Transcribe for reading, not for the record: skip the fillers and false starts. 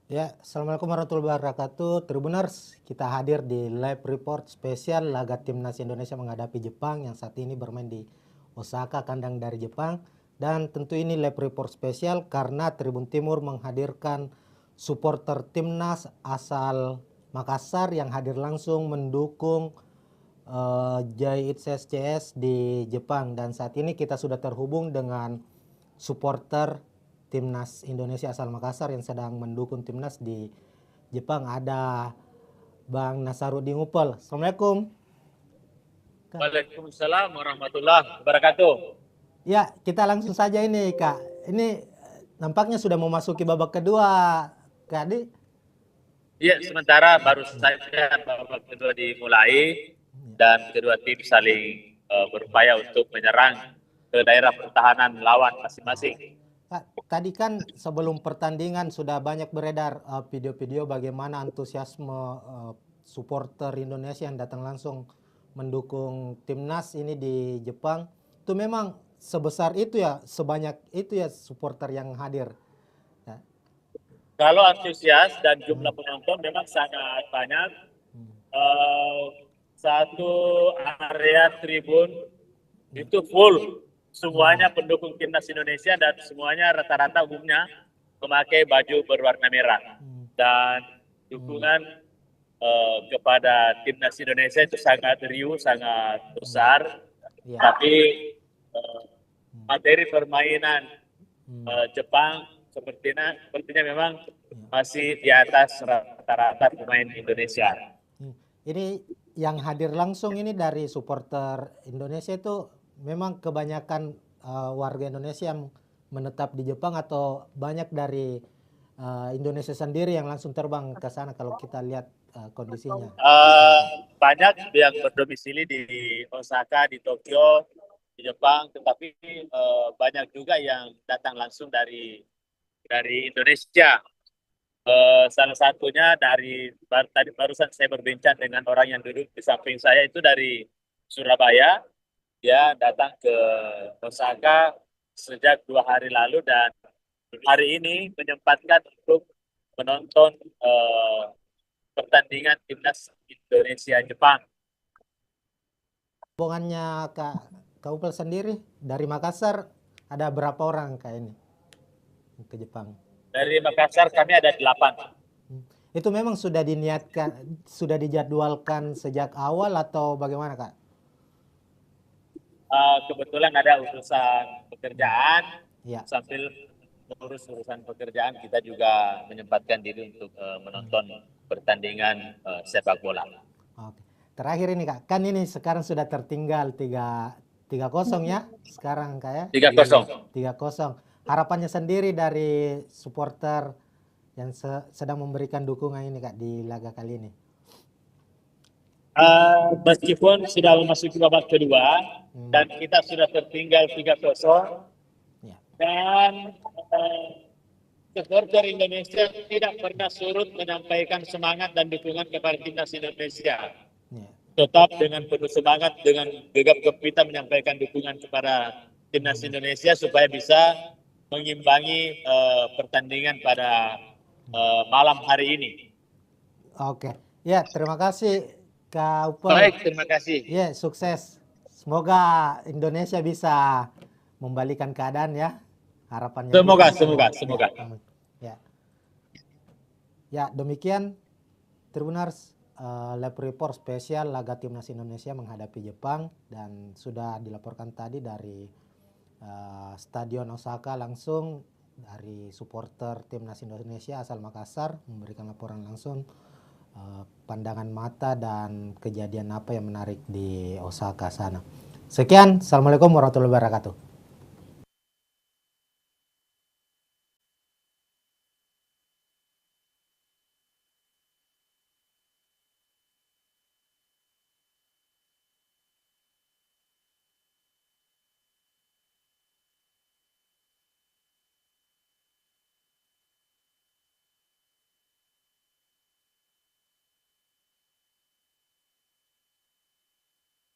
Ya, Assalamualaikum warahmatullahi wabarakatuh. Tribuners, kita hadir di live report spesial laga Timnas Indonesia menghadapi Jepang yang saat ini bermain di Osaka, kandang dari Jepang. Dan tentu ini live report spesial karena Tribun Timur menghadirkan supporter Timnas asal Makassar yang hadir langsung mendukung JITS di Jepang. Dan saat ini kita sudah terhubung dengan supporter Timnas Indonesia asal Makassar yang sedang mendukung Timnas di Jepang. Ada Bang Nasarudin Upel. Assalamualaikum. Waalaikumsalam warahmatullahi wabarakatuh. Ya, kita langsung saja ini Kak. Ini nampaknya sudah memasuki babak kedua, Kak Adi. Iya, sementara baru saja babak kedua dimulai dan kedua tim saling berupaya untuk menyerang ke daerah pertahanan lawan masing-masing. Kak, tadi kan sebelum pertandingan sudah banyak beredar video-video bagaimana antusiasme supporter Indonesia yang datang langsung mendukung Timnas ini di Jepang. Itu memang sebesar itu ya, sebanyak itu ya supporter yang hadir. Ya. Kalau antusias dan jumlah penonton memang sangat banyak. Satu area tribun itu full, semuanya pendukung Timnas Indonesia dan semuanya rata-rata umumnya memakai baju berwarna merah. Dan dukungan kepada Timnas Indonesia itu sangat riuh, sangat besar. Ya. Tapi materi permainan Jepang sepertinya memang masih di atas rata-rata pemain Indonesia. Ini yang hadir langsung ini dari supporter Indonesia itu memang kebanyakan warga Indonesia yang menetap di Jepang atau banyak dari Indonesia sendiri yang langsung terbang ke sana kalau kita lihat kondisinya. Banyak yang berdomisili di Osaka, di Tokyo, di Jepang, tetapi banyak juga yang datang langsung dari Indonesia. Salah satunya tadi barusan saya berbincang dengan orang yang duduk di samping saya itu dari Surabaya. Dia datang ke Osaka sejak 2 hari lalu dan hari ini menyempatkan untuk menonton pertandingan timnas Indonesia Jepang. Rombongannya Kak Upel sendiri dari Makassar ada berapa orang Kak ini ke Jepang? Dari Makassar kami ada 8. Itu memang sudah diniatkan, sudah dijadwalkan sejak awal atau bagaimana Kak? Kebetulan ada urusan pekerjaan, Ya. sambil mengurus urusan pekerjaan kita juga menyempatkan diri untuk menonton pertandingan sepak bola. Oke. Terakhir ini Kak, kan ini sekarang sudah tertinggal 3-0 ya sekarang Kak ya? 3-0. 3-0. Harapannya sendiri dari supporter yang sedang memberikan dukungan ini Kak di laga kali ini. Meskipun sudah memasuki babak kedua dan kita sudah tertinggal 3-0 Ya. dan supporter Indonesia tidak pernah surut menyampaikan semangat dan dukungan kepada timnas Indonesia. Ya. Tetap dengan penuh semangat, dengan gegap gempita menyampaikan dukungan kepada timnas Indonesia supaya bisa mengimbangi pertandingan pada malam hari ini. Oke. Ya, terima kasih Kak Upel. Baik, terima kasih. Ya, sukses. Semoga Indonesia bisa membalikan keadaan ya. Harapannya. Semoga. Ya. Ya, demikian Tribuners live report spesial laga Timnas Indonesia menghadapi Jepang dan sudah dilaporkan tadi dari Stadion Osaka langsung dari supporter Timnas Indonesia asal Makassar memberikan laporan langsung pandangan mata dan kejadian apa yang menarik di Osaka sana. Sekian, Assalamualaikum warahmatullahi wabarakatuh.